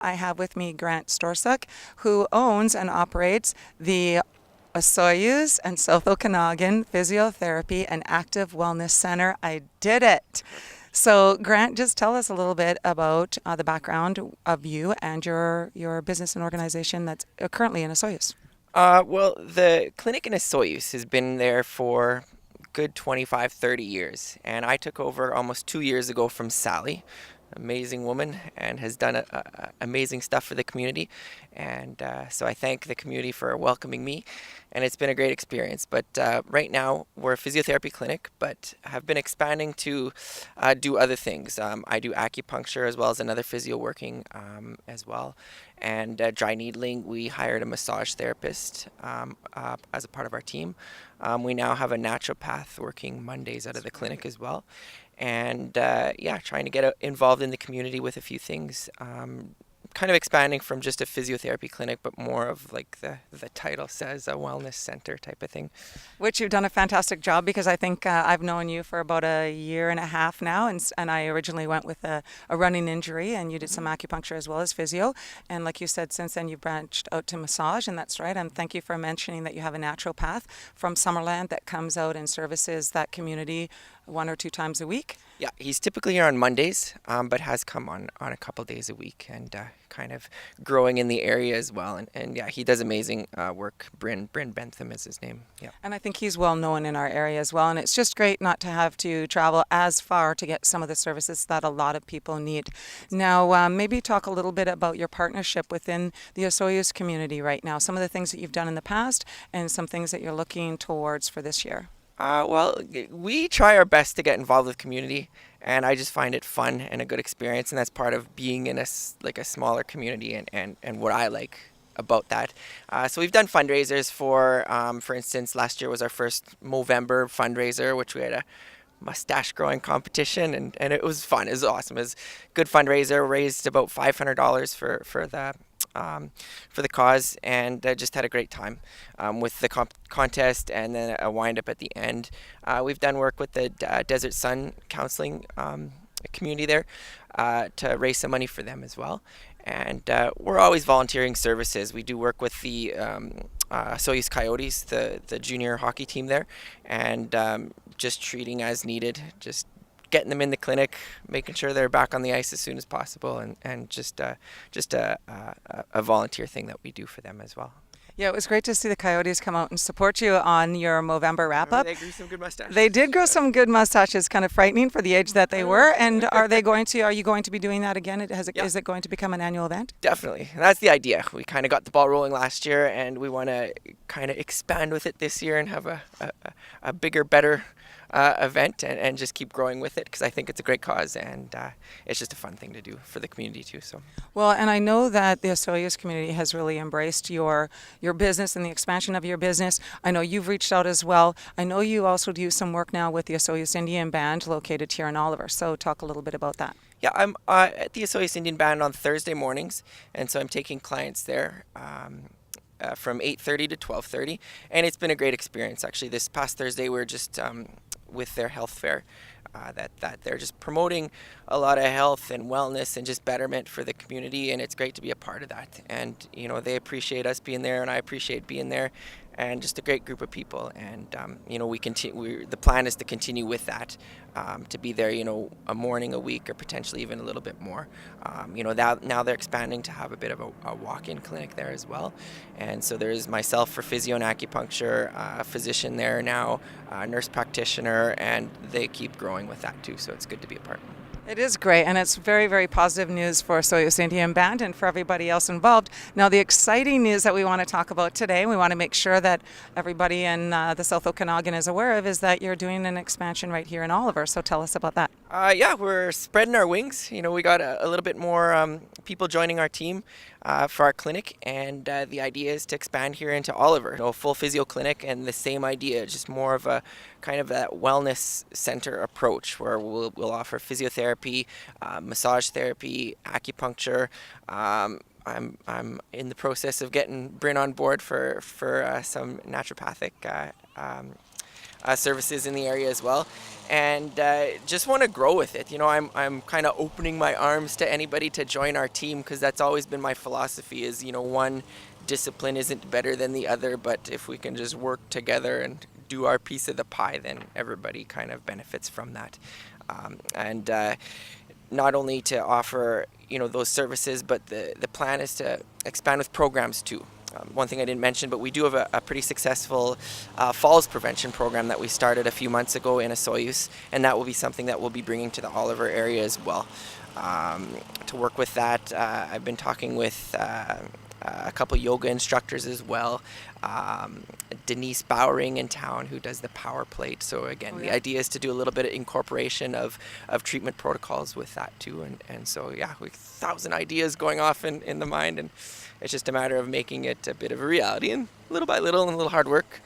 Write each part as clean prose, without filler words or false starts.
I have with me Grant Storsuk, who owns and operates the Osoyoos and South Okanagan Physiotherapy and Active Wellness Center. I did it. So, Grant, just tell us a little bit about the background of you and your business and organization that's currently in Osoyoos. Well, the clinic in Osoyoos has been there for good 25, 30 years, and I took over almost 2 years ago from Sally, amazing woman, and has done amazing stuff for the community. And so I thank the community for welcoming me, and it's been a great experience. But right now we're a physiotherapy clinic, but have been expanding to do other things. I do acupuncture as well as another physio working as well, and dry needling. We hired a massage therapist as a part of our team. We now have a naturopath working Mondays out of the clinic as well. And yeah, trying to get involved in the community with a few things. Kind of expanding from just a physiotherapy clinic, but more of like the title says, a wellness center type of thing. Which you've done a fantastic job because I think I've known you for about a year and a half now, and I originally went with a running injury, and you did some acupuncture as well as physio, and like you said, since then you've branched out to massage, and that's right. And thank you for mentioning that you have a naturopath from Summerland that comes out and services that community one or two times a week. Yeah, he's typically here on Mondays, but has come on a couple days a week and kind of growing in the area as well. And yeah, he does amazing work. Bryn Bentham is his name. Yeah. And I think he's well known in our area as well. And it's just great not to have to travel as far to get some of the services that a lot of people need. Now, maybe talk a little bit about your partnership within the Osoyoos community right now, some of the things that you've done in the past and some things that you're looking towards for this year. Well, we try our best to get involved with community, and I just find it fun and a good experience, and that's part of being in like a smaller community and what I like about that. So we've done fundraisers for instance, last year was our first Movember fundraiser, which we had a mustache growing competition, and it was fun. It was awesome. It was a good fundraiser. Raised about $500 for the cause, and just had a great time with the contest and then a wind up at the end. We've done work with the Desert Sun Counseling community there to raise some money for them as well. And we're always volunteering services. We do work with the Soyuz Coyotes, the junior hockey team there, and just treating as needed, just getting them in the clinic, making sure they're back on the ice as soon as possible, and just a volunteer thing that we do for them as well. Yeah, it was great to see the Coyotes come out and support you on your Movember wrap up. They grew some good mustaches. They did grow some good mustaches, kind of frightening for the age that they were. And are you going to be doing that again? Yeah. Is it going to become an annual event? Definitely. That's the idea. We kind of got the ball rolling last year, and we want to kind of expand with it this year and have a bigger, better event and just keep growing with it, because I think it's a great cause, and it's just a fun thing to do for the community too. So. Well, and I know that the Osoyoos community has really embraced your business and the expansion of your business. I know you've reached out as well. I know you also do some work now with the Osoyoos Indian Band located here in Oliver. So talk a little bit about that. Yeah, I'm at the Osoyoos Indian Band on Thursday mornings, and so I'm taking clients there. From 8:30 to 12:30, and it's been a great experience. Actually, this past Thursday we were just with their health fair, that they're just promoting a lot of health and wellness and just betterment for the community, and it's great to be a part of that. And they appreciate us being there, and I appreciate being there, and just a great group of people. And we continue. The plan is to continue with that, to be there, a morning a week or potentially even a little bit more. Now they're expanding to have a bit of a walk-in clinic there as well. And so there's myself for physio and acupuncture, a physician there now, a nurse practitioner, and they keep growing with that too. So it's good to be a part. It is great, and it's very, very positive news for Soyuz Indian Band and for everybody else involved. Now, the exciting news that we want to talk about today, we want to make sure that everybody in the South Okanagan is aware of, is that you're doing an expansion right here in Oliver. So tell us about that. Yeah, we're spreading our wings. We got a little bit more people joining our team for our clinic, and the idea is to expand here into Oliver. A full physio clinic, and the same idea, just more of a kind of that wellness center approach where we'll offer physiotherapy, massage therapy, acupuncture. I'm in the process of getting Bryn on board for some naturopathic services in the area as well. And just want to grow with it. I'm kind of opening my arms to anybody to join our team, because that's always been my philosophy is, one discipline isn't better than the other, but if we can just work together and do our piece of the pie, then everybody kind of benefits from that. And not only to offer those services, but the plan is to expand with programs too. One thing I didn't mention, but we do have a pretty successful falls prevention program that we started a few months ago in Osoyoos, and that will be something that we'll be bringing to the Oliver area as well. To work with that, I've been talking with a couple yoga instructors as well. Denise Bowering in town, who does the power plate. So again, the idea is to do a little bit of incorporation of treatment protocols with that too. And so yeah, we have 1,000 ideas going off in the mind, and it's just a matter of making it a bit of a reality, and little by little and a little hard work,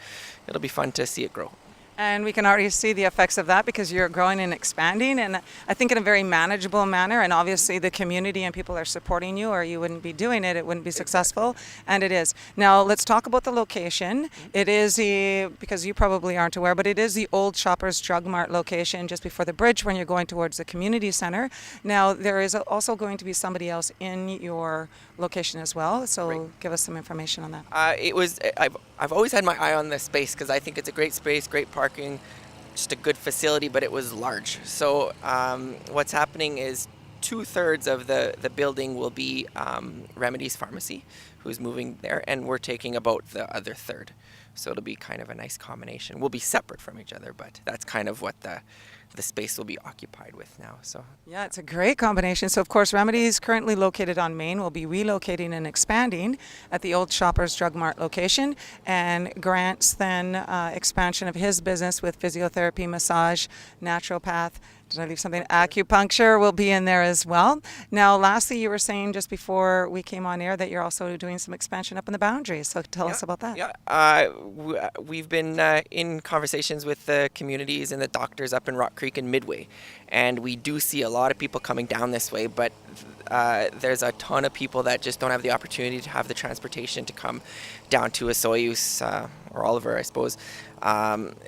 it'll be fun to see it grow. And we can already see the effects of that because you're growing and expanding, and I think in a very manageable manner. And obviously the community and people are supporting you, or you wouldn't be doing it. It wouldn't be successful, and it is. Now let's talk about the location. It is because you probably aren't aware, but it is the old Shoppers Drug Mart location just before the bridge when you're going towards the community center. Now there is also going to be somebody else in your location as well. So give us some information on that. I've always had my eye on this space because I think it's a great space, great parking, just a good facility, but it was large. So what's happening is 2/3 of the building will be Remedies Pharmacy, who's moving there, and we're taking about the other third. So it'll be kind of a nice combination. We'll be separate from each other, but that's kind of what the space will be occupied with now. So yeah, it's a great combination. So of course, Remedies, currently located on Main, will be relocating and expanding at the old Shoppers Drug Mart location, and Grant's then expansion of his business with physiotherapy, massage, naturopath. Did I leave something? Acupuncture will be in there as well. Now, lastly, you were saying just before we came on air that you're also doing some expansion up in the Boundaries. So tell us about that. Yeah, we've been in conversations with the communities and the doctors up in Rock Creek and Midway, and we do see a lot of people coming down this way, but there's a ton of people that just don't have the opportunity to have the transportation to come down to Osoyoos or Oliver, I suppose.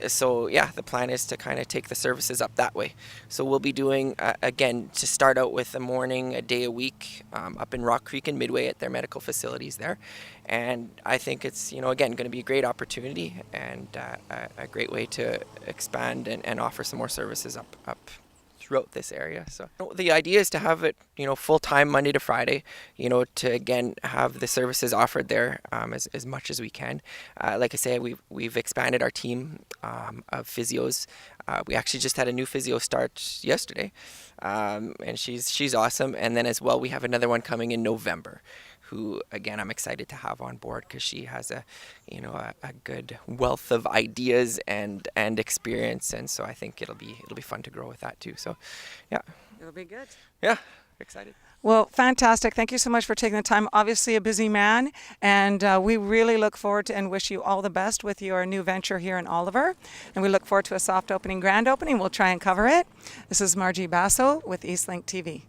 So yeah, the plan is to kind of take the services up that way. So we'll be doing, again, to start out with a morning, a day a week up in Rock Creek and Midway at their medical facilities there. And I think it's, again, going to be a great opportunity and a great way to expand and offer some more services up throughout this area. So the idea is to have it, full-time Monday to Friday, to again have the services offered there as much as we can. Like I say, we've expanded our team of physios. We actually just had a new physio start yesterday, and she's awesome. And then as well, we have another one coming in November, who again I'm excited to have on board because she has a good wealth of ideas and experience, and so I think it'll be fun to grow with that too. So yeah, It'll be good. Yeah, excited. Well, fantastic. Thank you so much for taking the time. Obviously a busy man, and we really look forward to and wish you all the best with your new venture here in Oliver. And we look forward to a soft opening, grand opening. We'll try and cover it. This is Margie Basso with Eastlink TV.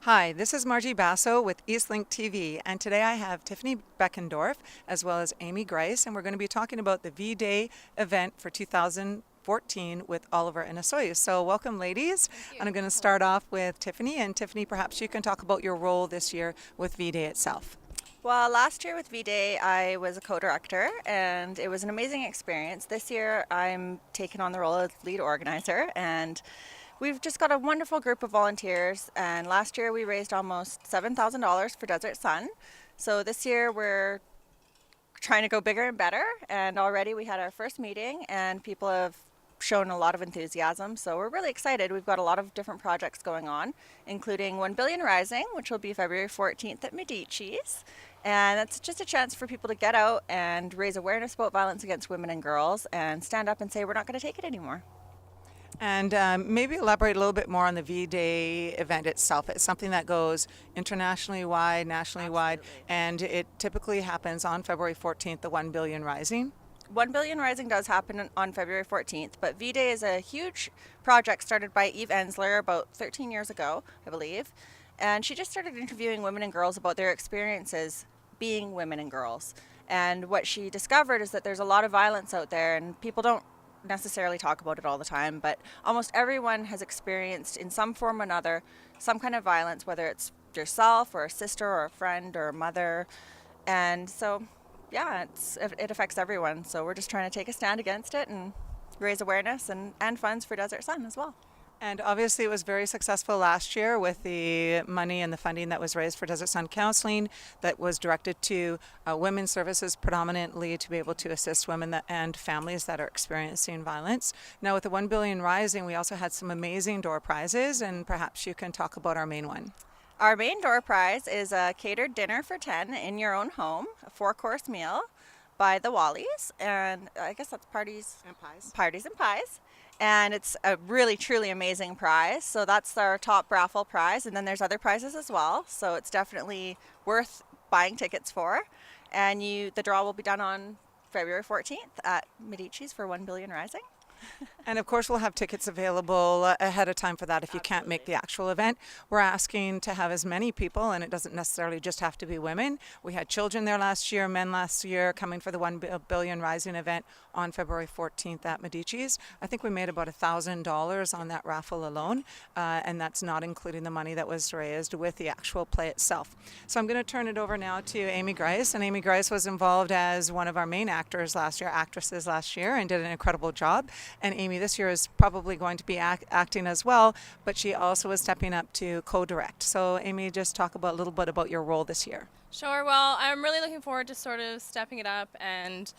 Hi, this is Margie Basso with Eastlink TV, and today I have Tiffany Beckendorf as well as Amy Grice, and we're going to be talking about the V-Day event for 2014 with Oliver and Osoyoos. So welcome, ladies. And I'm going to start off with Tiffany, and Tiffany, perhaps you can talk about your role this year with V-Day itself. Well, last year with V-Day, I was a co-director, and it was an amazing experience. This year, I'm taking on the role of lead organizer, and we've just got a wonderful group of volunteers, and last year we raised almost $7,000 for Desert Sun. So this year we're trying to go bigger and better, and already we had our first meeting and people have shown a lot of enthusiasm. So we're really excited. We've got a lot of different projects going on, including 1 Billion Rising, which will be February 14th at Medici's. And that's just a chance for people to get out and raise awareness about violence against women and girls and stand up and say we're not going to take it anymore. And maybe elaborate a little bit more on the V-Day event itself. It's something that goes internationally wide, nationally wide, and it typically happens on February 14th, the 1 Billion Rising. 1 Billion Rising does happen on February 14th, but V-Day is a huge project started by Eve Ensler about 13 years ago, I believe. And she just started interviewing women and girls about their experiences being women and girls. And what she discovered is that there's a lot of violence out there, and people don't necessarily talk about it all the time, but almost everyone has experienced in some form or another some kind of violence, whether it's yourself or a sister or a friend or a mother. And so, yeah, it affects everyone. So we're just trying to take a stand against it and raise awareness and funds for Desert Sun as well. And obviously, it was very successful last year with the money and the funding that was raised for Desert Sun Counseling that was directed to women's services predominantly to be able to assist women and families that are experiencing violence. Now, with the 1 Billion Rising, we also had some amazing door prizes, and perhaps you can talk about our main one. Our main door prize is a catered dinner for 10 in your own home, a 4-course meal by the Wallies, and I guess that's parties And pies. parties and pies. And it's a really truly amazing prize. So that's our top raffle prize, and then there's other prizes as well. So it's definitely worth buying tickets for. And the draw will be done on February 14th at Medici's for 1 Billion Rising. And of course, we'll have tickets available ahead of time for that if you can't make the actual event. We're asking to have as many people, and it doesn't necessarily just have to be women. We had children there last year, men last year, coming for the 1 Billion Rising event on February 14th at Medici's. I think we made about $1,000 on that raffle alone, and that's not including the money that was raised with the actual play itself. So I'm going to turn it over now to Amy Grice, and Amy Grice was involved as one of our main actresses last year, and did an incredible job. And Amy this year is probably going to be acting as well, but she also is stepping up to co-direct. So Amy, just talk about a little bit about your role this year. Sure. Well, I'm really looking forward to sort of stepping it up and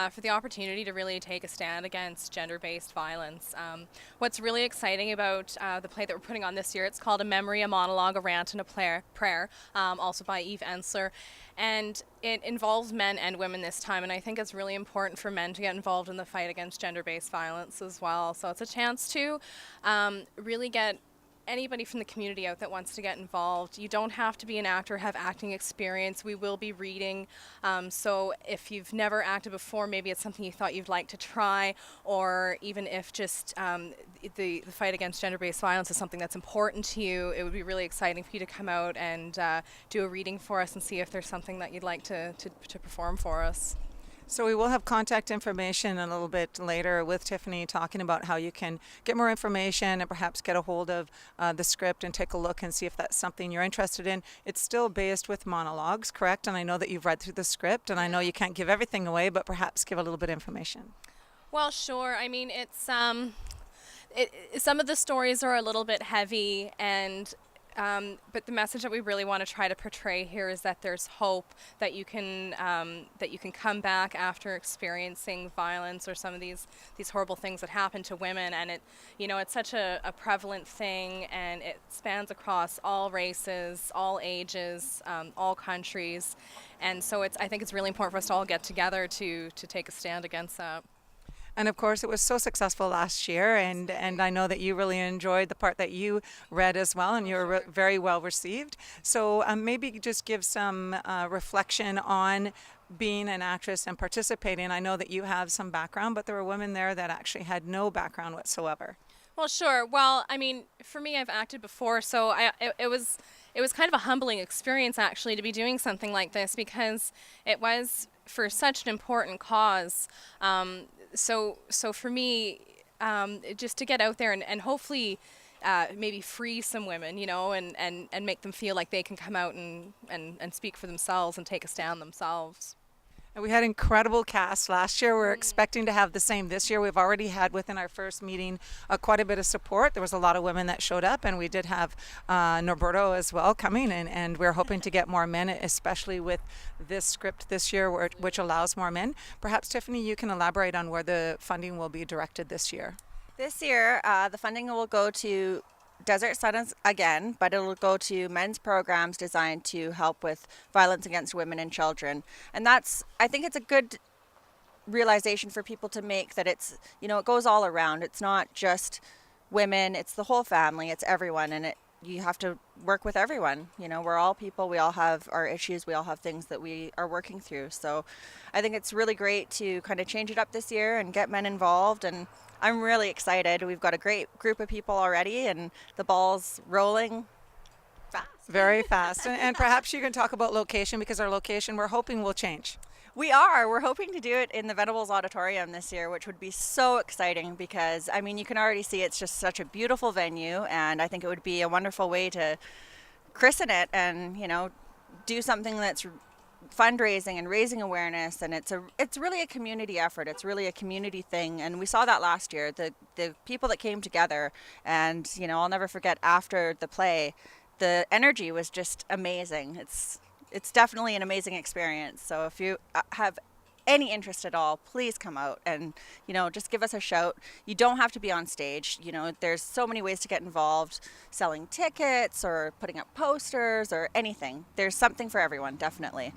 for the opportunity to really take a stand against gender-based violence. What's really exciting about the play that we're putting on this year, it's called A Memory, a Monologue, a Rant, and a Prayer, also by Eve Ensler. And it involves men and women this time, and I think it's really important for men to get involved in the fight against gender-based violence as well. So it's a chance to really get anybody from the community out that wants to get involved. You don't have to be an actor, have acting experience. We will be reading. So if you've never acted before, maybe it's something you thought you'd like to try, or even if just the fight against gender-based violence is something that's important to you, it would be really exciting for you to come out and do a reading for us and see if there's something that you'd like to perform for us. So we will have contact information a little bit later with Tiffany talking about how you can get more information and perhaps get a hold of the script and take a look and see if that's something you're interested in. It's still based with monologues, correct? And I know that you've read through the script, and I know you can't give everything away, but perhaps give a little bit of information. Well, sure. I mean, it's some of the stories are a little bit heavy, and but the message that we really want to try to portray here is that there's hope, that you can come back after experiencing violence or some of these horrible things that happen to women. And it's such a prevalent thing, and it spans across all races, all ages, all countries. And so I think it's really important for us to all get together to take a stand against that. And of course, it was so successful last year, and I know that you really enjoyed the part that you read as well, and you were very well received. So maybe just give some reflection on being an actress and participating. I know that you have some background, but there were women there that actually had no background whatsoever. Well, sure. Well, I mean, for me, I've acted before, so it was kind of a humbling experience actually to be doing something like this, because it was for such an important cause. So for me, just to get out there and hopefully maybe free some women, and make them feel like they can come out and speak for themselves and take a stand themselves. And we had incredible cast last year. We're expecting to have the same this year. We've already had within our first meeting quite a bit of support. There was a lot of women that showed up, and we did have Norberto as well coming, and we're hoping to get more men, especially with this script this year, which allows more men. Perhaps, Tiffany, you can elaborate on where the funding will be directed this year. This year, the funding will go to Desert Sun again, but it will go to men's programs designed to help with violence against women and children. And I think it's a good realization for people to make, that it's, it goes all around. It's not just women, it's the whole family, it's everyone. And you have to work with everyone. You know, we're all people, we all have our issues, we all have things that we are working through. So I think it's really great to kind of change it up this year and get men involved, and I'm really excited. We've got a great group of people already, and the ball's rolling fast. Very fast. And perhaps you can talk about location, because our location we're hoping will change. We're hoping to do it in the Venables Auditorium this year, which would be so exciting because, I mean, you can already see it's just such a beautiful venue, and I think it would be a wonderful way to christen it and, you know, do something that's fundraising and raising awareness. And it's really a community effort. It's really a community thing, and we saw that last year. The people that came together, and, you know, I'll never forget after the play, the energy was just amazing. It's definitely an amazing experience. So if you have any interest at all, please come out and, you know, just give us a shout. You don't have to be on stage. You know, there's so many ways to get involved, selling tickets or putting up posters or anything. There's something for everyone, definitely.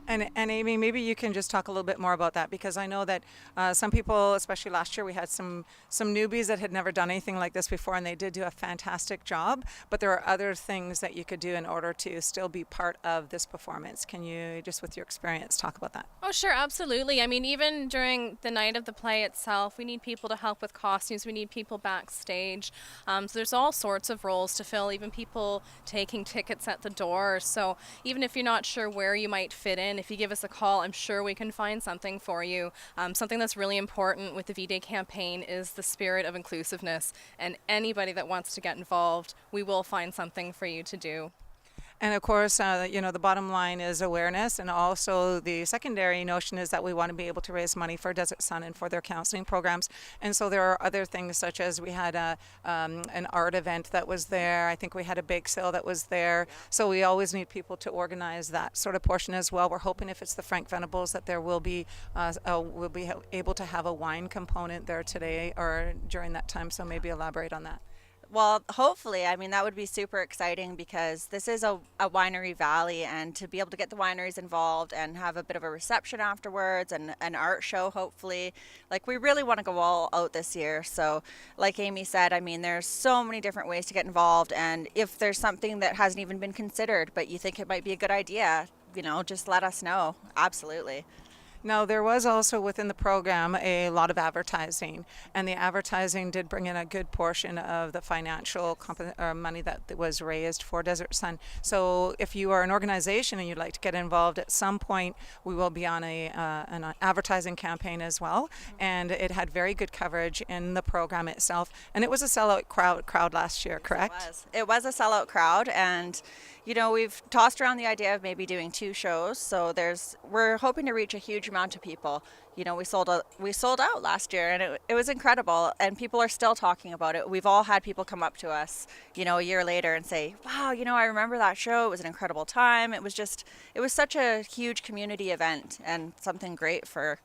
And Amy, maybe you can just talk a little bit more about that, because I know that some people, especially last year, we had some newbies that had never done anything like this before, and they did do a fantastic job. But there are other things that you could do in order to still be part of this performance. Can you, just with your experience, talk about that? Oh, sure, absolutely. I mean, even during the night of the play itself, we need people to help with costumes. We need people backstage. So there's all sorts of roles to fill, even people taking tickets at the door. So even if you're not sure where you might fit in, if you give us a call, I'm sure we can find something for you. Something that's really important with the V-Day campaign is the spirit of inclusiveness, and anybody that wants to get involved, we will find something for you to do. And of course, you know, the bottom line is awareness, and also the secondary notion is that we want to be able to raise money for Desert Sun and for their counseling programs. And so there are other things, such as we had an art event that was there. I think we had a bake sale that was there. So we always need people to organize that sort of portion as well. We're hoping, if it's the Frank Venables, that there will be we'll be able to have a wine component there today or during that time. So maybe elaborate on that. Well, hopefully, I mean, that would be super exciting because this is a winery valley, and to be able to get the wineries involved and have a bit of a reception afterwards and an art show, hopefully, like, we really want to go all out this year. So like Amy said, I mean, there's so many different ways to get involved, and if there's something that hasn't even been considered, but you think it might be a good idea, you know, just let us know. Absolutely. Now, there was also within the program a lot of advertising, and the advertising did bring in a good portion of the financial money that was raised for Desert Sun. So if you are an organization and you'd like to get involved at some point, we will be on an advertising campaign as well. And it had very good coverage in the program itself. And it was a sellout crowd last year, correct? It was a sellout crowd, and you know, we've tossed around the idea of maybe doing 2 shows. So we're hoping to reach a huge amount of people. You know, we sold out last year, and it was incredible, and people are still talking about it. We've all had people come up to us, you know, a year later and say, wow, you know, I remember that show. It was an incredible time. It was such a huge community event and something great for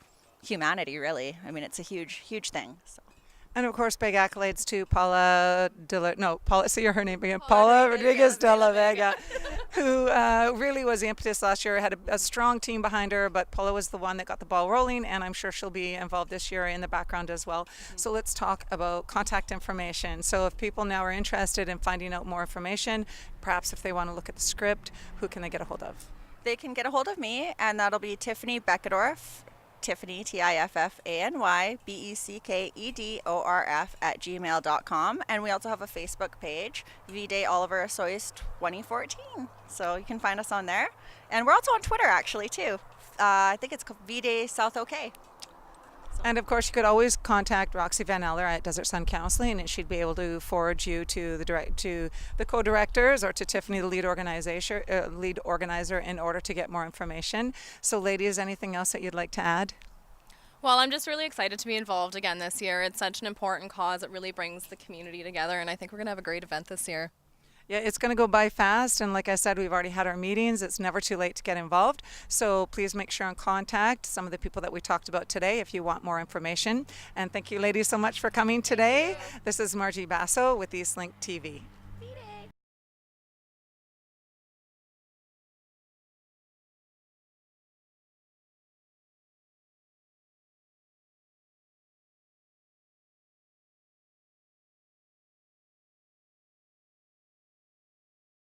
humanity, really. I mean, it's a huge, huge thing. So. And of course, big accolades to say her name again, Paula Rodriguez de la Vega, who really was the impetus last year, had a strong team behind her, but Paula was the one that got the ball rolling, and I'm sure she'll be involved this year in the background as well. Mm-hmm. So let's talk about contact information. So if people now are interested in finding out more information, perhaps if they want to look at the script, who can they get a hold of? They can get a hold of me, and that'll be Tiffany Beckendorf. Tiffany, TIFFANY BECKEDORF @gmail.com, and we also have a Facebook page, V-Day Oliver Assoyas 2014. So you can find us on there, and we're also on Twitter actually too. I think it's V-Day South OK. And of course, you could always contact Roxy Van Eller at Desert Sun Counseling, and she'd be able to forward you to the co-directors or to Tiffany, the lead organizer, in order to get more information. So, ladies, anything else that you'd like to add? Well, I'm just really excited to be involved again this year. It's such an important cause. It really brings the community together, and I think we're going to have a great event this year. Yeah, it's going to go by fast, and like I said, we've already had our meetings. It's never too late to get involved, so please make sure and contact some of the people that we talked about today if you want more information. And thank you, ladies, so much for coming today. This is Margie Basso with Eastlink TV.